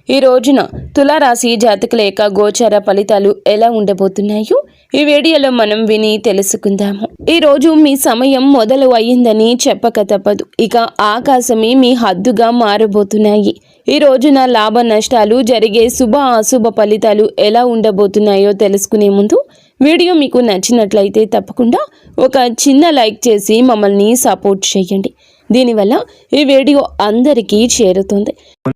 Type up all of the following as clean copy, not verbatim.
ఈ రోజున తులారాశి జాతకుల యొక్క గోచార ఫలితాలు ఎలా ఉండబోతున్నాయో ఈ వీడియోలో మనం విని తెలుసుకుందాము. ఈ రోజు మీ సమయం మొదలు అయ్యిందని చెప్పక తప్పదు. ఇక ఆకాశమే మీ హద్దుగా మారబోతున్నాయి. ఈ రోజున లాభ నష్టాలు జరిగే శుభ అశుభ ఫలితాలు ఎలా ఉండబోతున్నాయో తెలుసుకునే ముందు వీడియో మీకు నచ్చినట్లయితే తప్పకుండా ఒక చిన్న లైక్ చేసి మమ్మల్ని సపోర్ట్ చేయండి. దీనివల్ల ఈ వీడియో అందరికీ చేరుతుంది.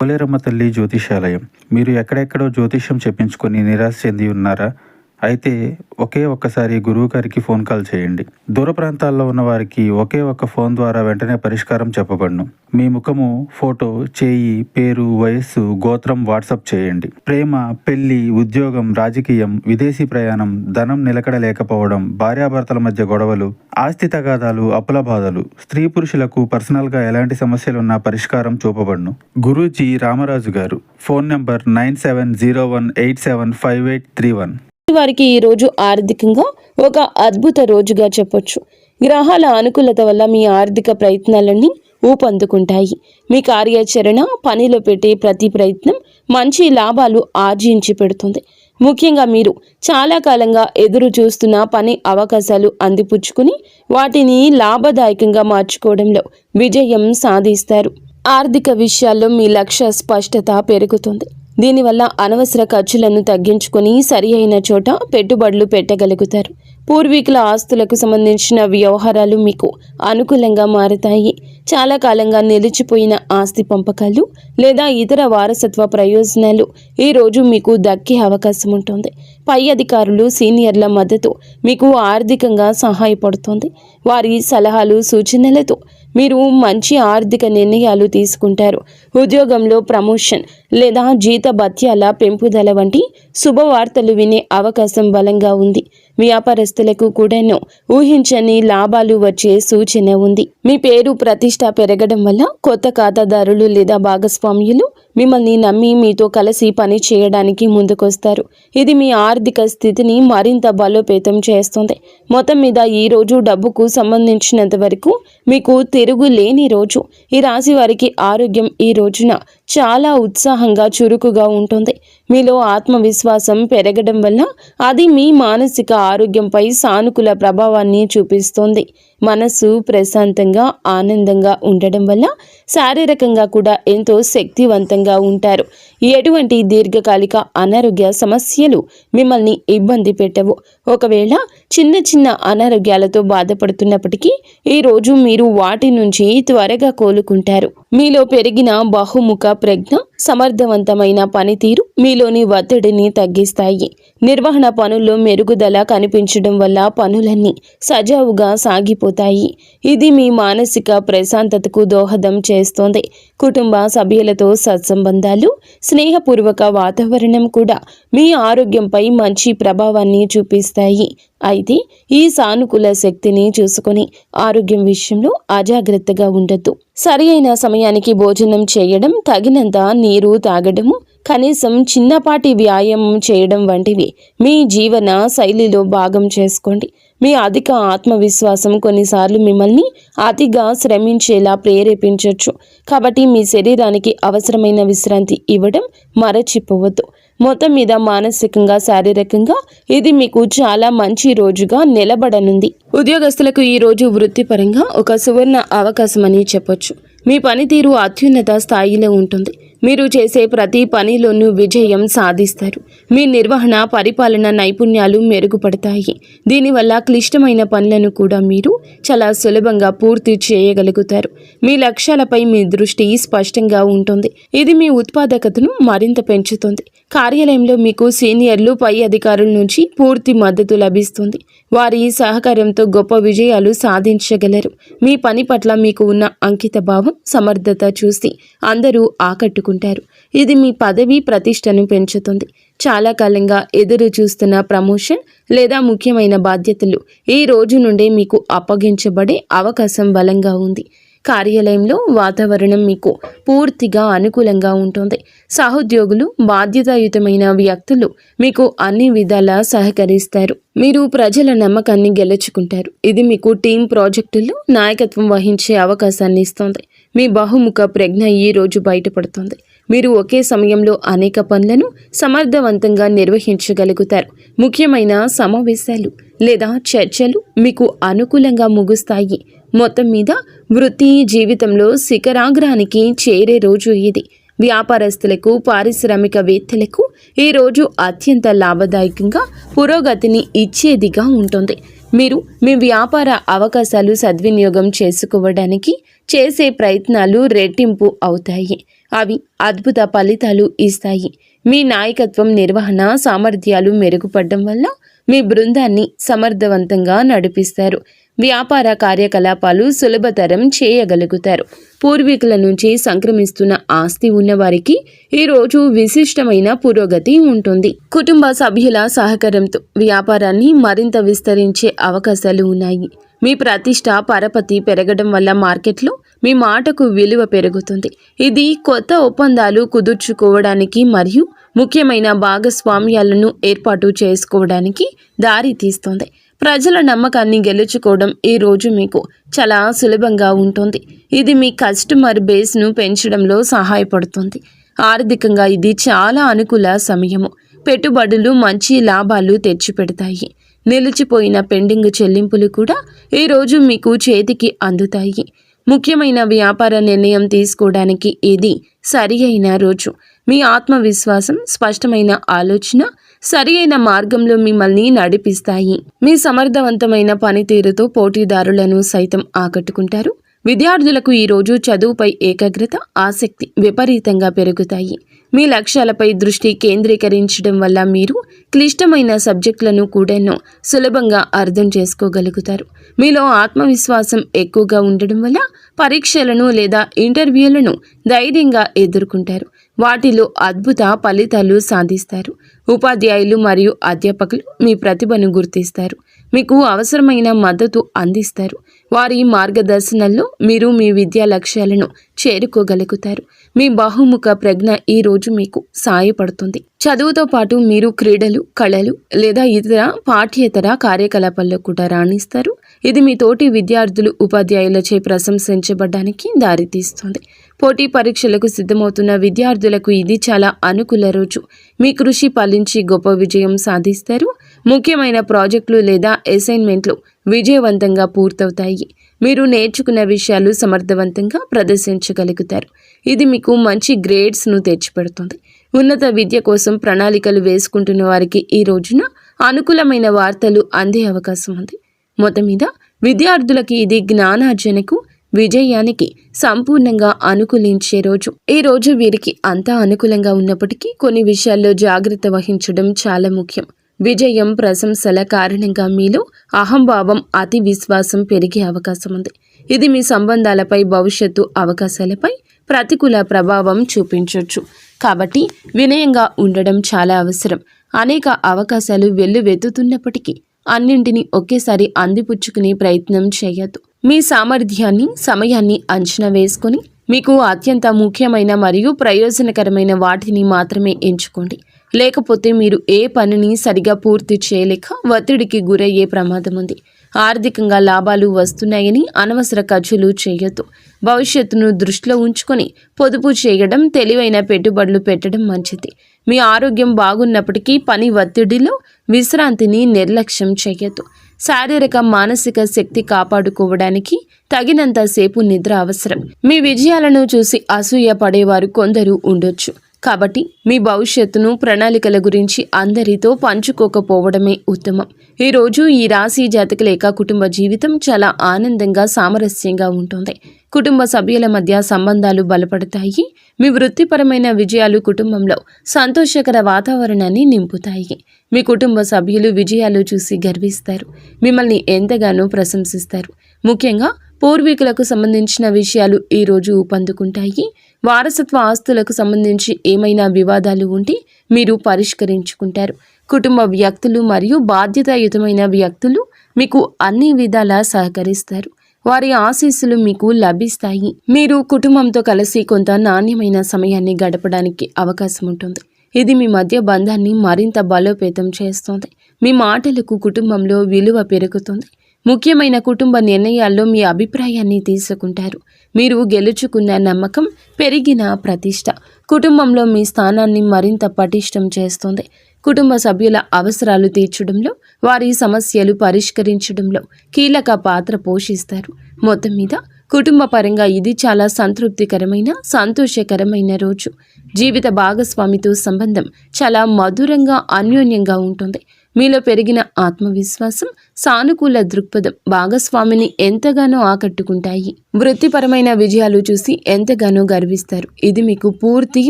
పోలేరమ్మ తల్లి జ్యోతిషాలయం. మీరు ఎక్కడెక్కడో జ్యోతిష్యం చెప్పించుకొని నిరాశ చెంది ఉన్నారా? అయితే ఒక్కసారి గురువు గారికి ఫోన్ కాల్ చేయండి. దూర ప్రాంతాల్లో ఉన్న వారికి ఒకే ఒక్క ఫోన్ ద్వారా వెంటనే పరిష్కారం చెప్పబడును. మీ ముఖము, ఫోటో, చేయి, పేరు, వయస్సు, గోత్రం వాట్సాప్ చేయండి. ప్రేమ, పెళ్లి, ఉద్యోగం, రాజకీయం, విదేశీ ప్రయాణం, ధనం నిలకడ లేకపోవడం, భార్యాభర్తల మధ్య గొడవలు, ఆస్తి తగాదాలు, అప్పుల బాధలు, స్త్రీ పురుషులకు పర్సనల్గా ఎలాంటి సమస్యలున్నా పరిష్కారం చూపబడును. గురూజీ రామరాజు గారు. Phone number 9701875831. వారికి ఈ రోజు ఆర్థికంగా ఒక అద్భుత రోజుగా చెప్పొచ్చు. గ్రహాల అనుకూలత వల్ల మీ ఆర్థిక ప్రయత్నాలన్నీ ఊపందుకుంటాయి. మీ కార్యాచరణ, పనిలో పెట్టే ప్రతి ప్రయత్నం మంచి లాభాలు ఆర్జించి పెడుతుంది. ముఖ్యంగా మీరు చాలా కాలంగా ఎదురు చూస్తున్న పని అవకాశాలు అందిపుచ్చుకుని వాటిని లాభదాయకంగా మార్చుకోవడంలో విజయం సాధిస్తారు. ఆర్థిక విషయాల్లో మీ లక్ష్య స్పష్టత పెరుగుతుంది. దీనివల్ల అనవసర ఖర్చులను తగ్గించుకొని సరి అయిన చోట పెట్టుబడులు పెట్టగలుగుతారు. పూర్వీకుల ఆస్తులకు సంబంధించిన వ్యవహారాలు మీకు అనుకూలంగా మారుతాయి. చాలా కాలంగా నిలిచిపోయిన ఆస్తి పంపకాలు లేదా ఇతర వారసత్వ ప్రయోజనాలు ఈ రోజు మీకు దక్కే అవకాశం ఉంటుంది. పై అధికారులు, సీనియర్ల మద్దతు మీకు ఆర్థికంగా సహాయపడుతుంది. వారి సలహాలు, సూచనలతో మీరు మంచి ఆర్థిక నిర్ణయాలు తీసుకుంటారు. ఉద్యోగంలో ప్రమోషన్ లేదా జీతభత్యాల పెంపుదల వంటి శుభవార్తలు వినే అవకాశం బలంగా ఉంది. వ్యాపారస్తులకు కూడాను ఊహించని లాభాలు వచ్చే సూచన ఉంది. మీ పేరు ప్రతిష్ట పెరగడం వల్ల కొత్త ఖాతాదారులు లేదా భాగస్వామ్యులు మిమ్మల్ని నమ్మి మీతో కలిసి పని చేయడానికి ముందుకొస్తారు. ఇది మీ ఆర్థిక స్థితిని మరింత బలోపేతం చేస్తుంది. మొత్తం మీద ఈ రోజు డబ్బుకు సంబంధించినంత వరకు మీకు తిరుగులేని రోజు. ఈ రాశి వారికి ఆరోగ్యం ఈ రోజున చాలా ఉత్సాహంగా, చురుకుగా ఉంటుంది. మీలో ఆత్మవిశ్వాసం పెరగడం వల్ల అది మీ మానసిక ఆరోగ్యంపై సానుకూల ప్రభావాన్ని చూపిస్తుంది. మనసు ప్రశాంతంగా, ఆనందంగా ఉండడం వల్ల శారీరకంగా కూడా ఎంతో శక్తివంతంగా ఉంటారు. ఎటువంటి దీర్ఘకాలిక అనారోగ్య సమస్యలు మిమ్మల్ని ఇబ్బంది పెట్టవు. ఒకవేళ చిన్న చిన్న అనారోగ్యాలతో బాధపడుతున్నప్పటికీ ఈ రోజు మీరు వాటి నుంచి త్వరగా కోలుకుంటారు. మీలో పెరిగిన బహుముఖ ప్రజ్ఞ, సమర్థవంతమైన పనితీరు మీలోని ఒత్తిడిని తగ్గిస్తాయి. నిర్వహణ పనుల్లో మెరుగుదల కనిపించడం వల్ల పనులన్నీ సజావుగా సాగిపోతాయి. ఇది మీ మానసిక ప్రశాంతతకు దోహదం చేస్తోంది. కుటుంబ సభ్యులతో సత్సంబంధాలు, స్నేహపూర్వక వాతావరణం కూడా మీ ఆరోగ్యంపై మంచి ప్రభావాన్ని చూపిస్తాయి. అయితే ఈ సానుకూల శక్తిని చూసుకొని ఆరోగ్యం విషయంలో అజాగ్రత్తగా ఉండొద్దు. సరి అయిన సమయానికి భోజనం చేయడం, తగినంత నీరు తాగడము, కనీసం చిన్నపాటి వ్యాయామం చేయడం వంటివి మీ జీవన శైలిలో భాగం చేసుకోండి. మీ అధిక ఆత్మవిశ్వాసం కొన్నిసార్లు మిమ్మల్ని అతిగా శ్రమించేలా ప్రేరేపించవచ్చు. కాబట్టి మీ శరీరానికి అవసరమైన విశ్రాంతి ఇవ్వడం మరచిపోవద్దు. మొత్తం మీద మానసికంగా, శారీరకంగా ఇది మీకు చాలా మంచి రోజుగా నిలబడనుంది. ఉద్యోగస్తులకు ఈ రోజు వృత్తిపరంగా ఒక సువర్ణ అవకాశం అని చెప్పొచ్చు. మీ పనితీరు అత్యున్నత స్థాయిలో ఉంటుంది. మీరు చేసే ప్రతి పనిలోనూ విజయం సాధిస్తారు. మీ నిర్వహణ, పరిపాలన నైపుణ్యాలు మెరుగుపడతాయి. దీనివల్ల క్లిష్టమైన పనులను కూడా మీరు చాలా సులభంగా పూర్తి చేయగలుగుతారు. మీ లక్ష్యాలపై మీ దృష్టి స్పష్టంగా ఉంటుంది. ఇది మీ ఉత్పాదకతను మరింత పెంచుతుంది. కార్యాలయంలో మీకు సీనియర్లు, పై అధికారుల నుంచి పూర్తి మద్దతు లభిస్తుంది. వారి సహకారంతో గొప్ప విజయాలు సాధించగలరు. మీ పని పట్ల మీకు ఉన్న అంకిత భావం, సమర్థత చూసి అందరూ ఆకట్టుకుంటారు. ఇది మీ పదవి ప్రతిష్టను పెంచుతుంది. చాలా కాలంగా ఎదురు చూస్తున్న ప్రమోషన్ లేదా ముఖ్యమైన బాధ్యతలు ఈ రోజు నుండే మీకు అప్పగించబడే అవకాశం బలంగా ఉంది. కార్యాలయంలో వాతావరణం మీకు పూర్తిగా అనుకూలంగా ఉంటుంది. సహోద్యోగులు, బాధ్యతాయుతమైన వ్యక్తులు మీకు అన్ని విధాలా సహకరిస్తారు. మీరు ప్రజల నమ్మకాన్ని గెలుచుకుంటారు. ఇది మీకు టీం ప్రాజెక్టుల్లో నాయకత్వం వహించే అవకాశాన్ని ఇస్తుంది. మీ బహుముఖ ప్రజ్ఞ ఈ రోజు బయటపడుతుంది. మీరు ఒకే సమయంలో అనేక పనులను సమర్థవంతంగా నిర్వహించగలుగుతారు. ముఖ్యమైన సమావేశాలు లేదా చర్చలు మీకు అనుకూలంగా ముగుస్తాయి. మొత్తం మీద వృత్తి జీవితంలో శిఖరాగ్రానికి చేరే రోజు ఇది. వ్యాపారస్తులకు, పారిశ్రామికవేత్తలకు ఈ రోజు అత్యంత లాభదాయకంగా పురోగతిని ఇచ్చేదిగా ఉంటుంది. మీరు మీ వ్యాపార అవకాశాలు సద్వినియోగం చేసుకోవడానికి చేసే ప్రయత్నాలు రెట్టింపు అవుతాయి. అవి అద్భుత ఫలితాలు ఇస్తాయి. మీ నాయకత్వం, నిర్వహణ సామర్థ్యాలు మెరుగుపడడం వల్ల మీ బృందాన్ని సమర్థవంతంగా నడిపిస్తారు. వ్యాపార కార్యకలాపాలు సులభతరం చేయగలుగుతారు. పూర్వీకుల నుంచి సంక్రమిస్తున్న ఆస్తి ఉన్నవారికి ఈరోజు విశిష్టమైన పురోగతి ఉంటుంది. కుటుంబ సభ్యుల సహకారంతో వ్యాపారాన్ని మరింత విస్తరించే అవకాశాలు ఉన్నాయి. మీ ప్రతిష్ట, పరపతి పెరగడం వల్ల మార్కెట్లో మీ మాటకు విలువ పెరుగుతుంది. ఇది కొత్త ఒప్పందాలు కుదుర్చుకోవడానికి మరియు ముఖ్యమైన భాగస్వామ్యాలను ఏర్పాటు చేసుకోవడానికి దారి తీస్తుంది. ప్రజల నమ్మకాన్ని గెలుచుకోవడం ఈ రోజు మీకు చాలా సులభంగా ఉంటుంది. ఇది మీ కస్టమర్ బేస్ను పెంచడంలో సహాయపడుతుంది. ఆర్థికంగా ఇది చాలా అనుకూల సమయము. పెట్టుబడులు మంచి లాభాలు తెచ్చిపెడతాయి. నిలిచిపోయిన పెండింగ్ చెల్లింపులు కూడా ఈరోజు మీకు చేతికి అందుతాయి. ముఖ్యమైన వ్యాపార నిర్ణయం తీసుకోవడానికి ఇది సరి అయిన రోజు. మీ ఆత్మవిశ్వాసం, స్పష్టమైన ఆలోచన సరి అయిన మార్గంలో మిమ్మల్ని నడిపిస్తాయి. మీ సమర్థవంతమైన పనితీరుతో పోటీదారులను సైతం ఆకట్టుకుంటారు. విద్యార్థులకు ఈరోజు చదువుపై ఏకాగ్రత, ఆసక్తి విపరీతంగా పెరుగుతాయి. మీ లక్ష్యాలపై దృష్టి కేంద్రీకరించడం వల్ల మీరు క్లిష్టమైన సబ్జెక్టులను కూడా సులభంగా అర్థం చేసుకోగలుగుతారు. మీలో ఆత్మవిశ్వాసం ఎక్కువగా ఉండడం వల్ల పరీక్షలను లేదా ఇంటర్వ్యూలను ధైర్యంగా ఎదుర్కొంటారు. వాటిలో అద్భుత ఫలితాలు సాధిస్తారు. ఉపాధ్యాయులు మరియు అధ్యాపకులు మీ ప్రతిభను గుర్తిస్తారు. మీకు అవసరమైన మద్దతు అందిస్తారు. వారి మార్గదర్శనంలో మీరు మీ విద్యా లక్ష్యాలను చేరుకోగలుగుతారు. మీ బహుముఖ ప్రజ్ఞ ఈ రోజు మీకు సహాయపడుతుంది. చదువుతో పాటు మీరు క్రీడలు, కళలు లేదా ఇతర పాఠ్యేతర కార్యకలాపాల్లో కూడా రాణిస్తారు. ఇది మీ తోటి విద్యార్థులు, ఉపాధ్యాయులచే ప్రశంసించబడడానికి దారితీస్తుంది. పోటీ పరీక్షలకు సిద్ధమవుతున్న విద్యార్థులకు ఇది చాలా అనుకూల రోజు. మీ కృషి ఫలించి గొప్ప విజయం సాధిస్తారు. ముఖ్యమైన ప్రాజెక్టులు లేదా అసైన్మెంట్లు విజయవంతంగా పూర్తవుతాయి. మీరు నేర్చుకున్న విషయాలు సమర్థవంతంగా ప్రదర్శించగలుగుతారు. ఇది మీకు మంచి గ్రేడ్స్ను తెచ్చిపెడుతుంది. ఉన్నత విద్య కోసం ప్రణాళికలు వేసుకుంటున్న వారికి ఈ రోజున అనుకూలమైన వార్తలు అందే అవకాశం ఉంది. మొత్తం మీద విద్యార్థులకి ఇది జ్ఞానార్జనకు, విజయానికి సంపూర్ణంగా అనుకూలించే రోజు. ఈ రోజు వీరికి అంతా అనుకూలంగా ఉన్నప్పటికీ కొన్ని విషయాల్లో జాగ్రత్త వహించడం చాలా ముఖ్యం. విజయం, ప్రశంసల కారణంగా మీలో అహంభావం, అతి విశ్వాసం పెరిగే అవకాశం ఉంది. ఇది మీ సంబంధాలపై, భవిష్యత్తు అవకాశాలపై ప్రతికూల ప్రభావం చూపించవచ్చు. కాబట్టి వినయంగా ఉండడం చాలా అవసరం. అనేక అవకాశాలు వెల్లువెత్తుతున్నప్పటికీ అన్నింటినీ ఒకేసారి అందిపుచ్చుకునే ప్రయత్నం చేయొద్దు. మీ సామర్థ్యాన్ని, సమయాన్ని అంచనా వేసుకొని మీకు అత్యంత ముఖ్యమైన మరియు ప్రయోజనకరమైన వాటిని మాత్రమే ఎంచుకోండి. లేకపోతే మీరు ఏ పనిని సరిగా పూర్తి చేయలేక ఒత్తిడికి గురయ్యే ప్రమాదం ఉంది. ఆర్థికంగా లాభాలు వస్తున్నాయని అనవసర ఖర్చులు చేయొద్దు. భవిష్యత్తును దృష్టిలో ఉంచుకొని పొదుపు చేయడం, తెలివైన పెట్టుబడులు పెట్టడం మంచిది. మీ ఆరోగ్యం బాగున్నప్పటికీ పని ఒత్తిడిలో విశ్రాంతిని నిర్లక్ష్యం చేయొద్దు. శారీరక, మానసిక శక్తి కాపాడుకోవడానికి తగినంత సేపు నిద్ర అవసరం. మీ విజయాలను చూసి అసూయ పడేవారు కొందరు ఉండొచ్చు. కాబట్టి మీ భవిష్యత్తును, ప్రణాళికల గురించి అందరితో పంచుకోకపోవడమే ఉత్తమం. ఈరోజు ఈ రాశి జాతకుల కుటుంబ జీవితం చాలా ఆనందంగా, సామరస్యంగా ఉంటుంది. కుటుంబ సభ్యుల మధ్య సంబంధాలు బలపడతాయి. మీ వృత్తిపరమైన విజయాలు కుటుంబంలో సంతోషకర వాతావరణాన్ని నింపుతాయి. మీ కుటుంబ సభ్యులు విజయాలు చూసి గర్విస్తారు. మిమ్మల్ని ఎంతగానో ప్రశంసిస్తారు. ముఖ్యంగా పూర్వీకులకు సంబంధించిన విషయాలు ఈరోజు ఊపందుకుంటాయి. వారసత్వ ఆస్తులకు సంబంధించి ఏమైనా వివాదాలు ఉంటే మీరు పరిష్కరించుకుంటారు. కుటుంబ వ్యక్తులు మరియు బాధ్యతాయుతమైన వ్యక్తులు మీకు అన్ని విధాలా సహకరిస్తారు. వారి ఆశీస్సులు మీకు లభిస్తాయి. మీరు కుటుంబంతో కలిసి కొంత నాణ్యమైన సమయాన్ని గడపడానికి అవకాశం ఉంటుంది. ఇది మీ మధ్య బంధాన్ని మరింత బలోపేతం చేస్తుంది. మీ మాటలకు కుటుంబంలో విలువ పెరుగుతుంది. ముఖ్యమైన కుటుంబ నిర్ణయాల్లో మీ అభిప్రాయాన్ని తీసుకుంటారు. మీరు గెలుచుకున్న నమ్మకం, పెరిగిన ప్రతిష్ట కుటుంబంలో మీ స్థానాన్ని మరింత పటిష్టం చేస్తుంది. కుటుంబ సభ్యుల అవసరాలు తీర్చడంలో, వారి సమస్యలు పరిష్కరించడంలో కీలక పాత్ర పోషిస్తారు. మొత్తం మీద కుటుంబ పరంగా ఇది చాలా సంతృప్తికరమైన, సంతోషకరమైన రోజు. జీవిత భాగస్వామితో సంబంధం చాలా మధురంగా, అన్యోన్యంగా ఉంటుంది. మీలో పెరిగిన ఆత్మవిశ్వాసం, సానుకూల దృక్పథం భాగస్వామిని ఎంతగానో ఆకట్టుకుంటాయి. వృత్తిపరమైన విజయాలు చూసి ఎంతగానో గర్విస్తారు. ఇది మీకు పూర్తి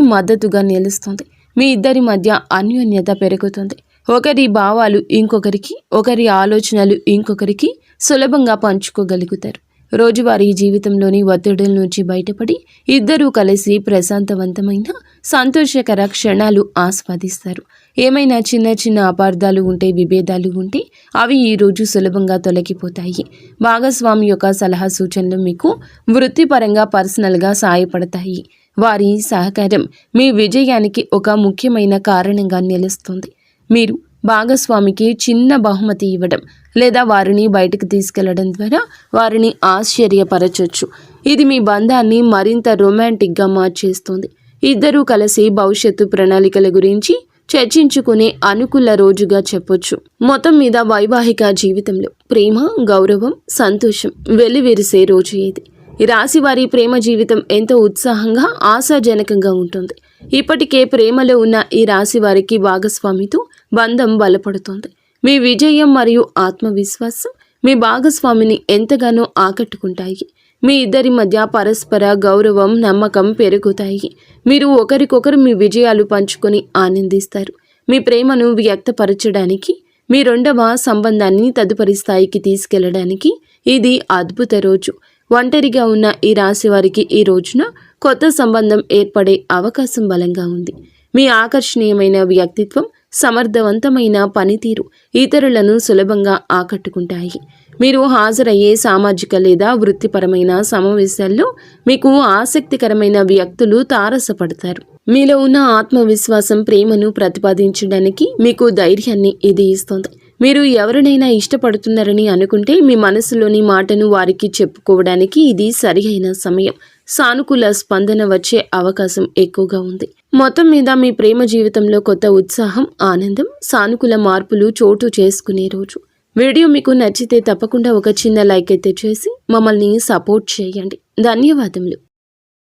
మద్దతుగా నిలుస్తుంది. మీ ఇద్దరి మధ్య అన్యోన్యత పెరుగుతుంది. ఒకరి భావాలు ఇంకొకరికి, ఒకరి ఆలోచనలు ఇంకొకరికి సులభంగా పంచుకోగలుగుతారు. రోజువారీ జీవితంలోని ఒత్తిడుల నుంచి బయటపడి ఇద్దరూ కలిసి ప్రశాంతవంతమైన, సంతోషకర క్షణాలు ఆస్వాదిస్తారు. ఏమైనా చిన్న చిన్న అపార్థాలు ఉంటే, విభేదాలు ఉంటే అవి ఈరోజు సులభంగా తొలగిపోతాయి. భాగస్వామి యొక్క సలహా సూచనలు మీకు వృత్తిపరంగా, పర్సనల్గా సహాయపడతాయి. వారి సహకారం మీ విజయానికి ఒక ముఖ్యమైన కారణంగా నిలుస్తుంది. మీరు భాగస్వామికి చిన్న బహుమతి ఇవ్వడం లేదా వారిని బయటకు తీసుకెళ్లడం ద్వారా వారిని ఆశ్చర్యపరచొచ్చు. ఇది మీ బంధాన్ని మరింత రొమాంటిక్గా మార్చేస్తుంది. ఇద్దరూ కలిసి భవిష్యత్తు ప్రణాళికల గురించి చర్చించుకునే అనుకూల రోజుగా చెప్పొచ్చు. మొత్తం మీద వైవాహిక జీవితంలో ప్రేమ, గౌరవం, సంతోషం వెల్లివిరిసే రోజు ఇది. ఈ రాశి వారి ప్రేమ జీవితం ఎంతో ఉత్సాహంగా, ఆశాజనకంగా ఉంటుంది. ఇప్పటికే ప్రేమలో ఉన్న ఈ రాశి వారికి భాగస్వామితో బంధం బలపడుతోంది. మీ విజయం మరియు ఆత్మవిశ్వాసం మీ భాగస్వామిని ఎంతగానో ఆకట్టుకుంటాయి. మీ ఇద్దరి మధ్య పరస్పర గౌరవం, నమ్మకం పెరుగుతాయి. మీరు ఒకరికొకరు మీ విజయాలు పంచుకొని ఆనందిస్తారు. మీ ప్రేమను వ్యక్తపరచడానికి, మీ రెండవ సంబంధాన్ని తదుపరి స్థాయికి తీసుకెళ్లడానికి ఇది అద్భుత రోజు. ఒంటరిగా ఉన్న ఈ రాశి వారికి ఈ రోజున కొత్త సంబంధం ఏర్పడే అవకాశం బలంగా ఉంది. మీ ఆకర్షణీయమైన వ్యక్తిత్వం, సమర్థవంతమైన పనితీరు ఇతరులను సులభంగా ఆకట్టుకుంటాయి. మీరు హాజరయ్యే సామాజిక లేదా వృత్తిపరమైన సమావేశాల్లో మీకు ఆసక్తికరమైన వ్యక్తులు తారసపడతారు. మీలో ఉన్న ఆత్మవిశ్వాసం ప్రేమను ప్రతిపాదించడానికి మీకు ధైర్యాన్ని ఇది ఇస్తుంది. మీరు ఎవరినైనా ఇష్టపడుతున్నారని అనుకుంటే మీ మనసులోని మాటను వారికి చెప్పుకోవడానికి ఇది సరియైన సమయం. సానుకూల స్పందన వచ్చే అవకాశం ఎక్కువగా ఉంది. మొత్తం మీద మీ ప్రేమ జీవితంలో కొత్త ఉత్సాహం, ఆనందం, సానుకూల మార్పులు చోటు చేసుకునే రోజు. వీడియో మీకు నచ్చితే తప్పకుండా ఒక చిన్న లైక్ అయితే చేసి మమ్మల్ని సపోర్ట్ చేయండి. ధన్యవాదములు.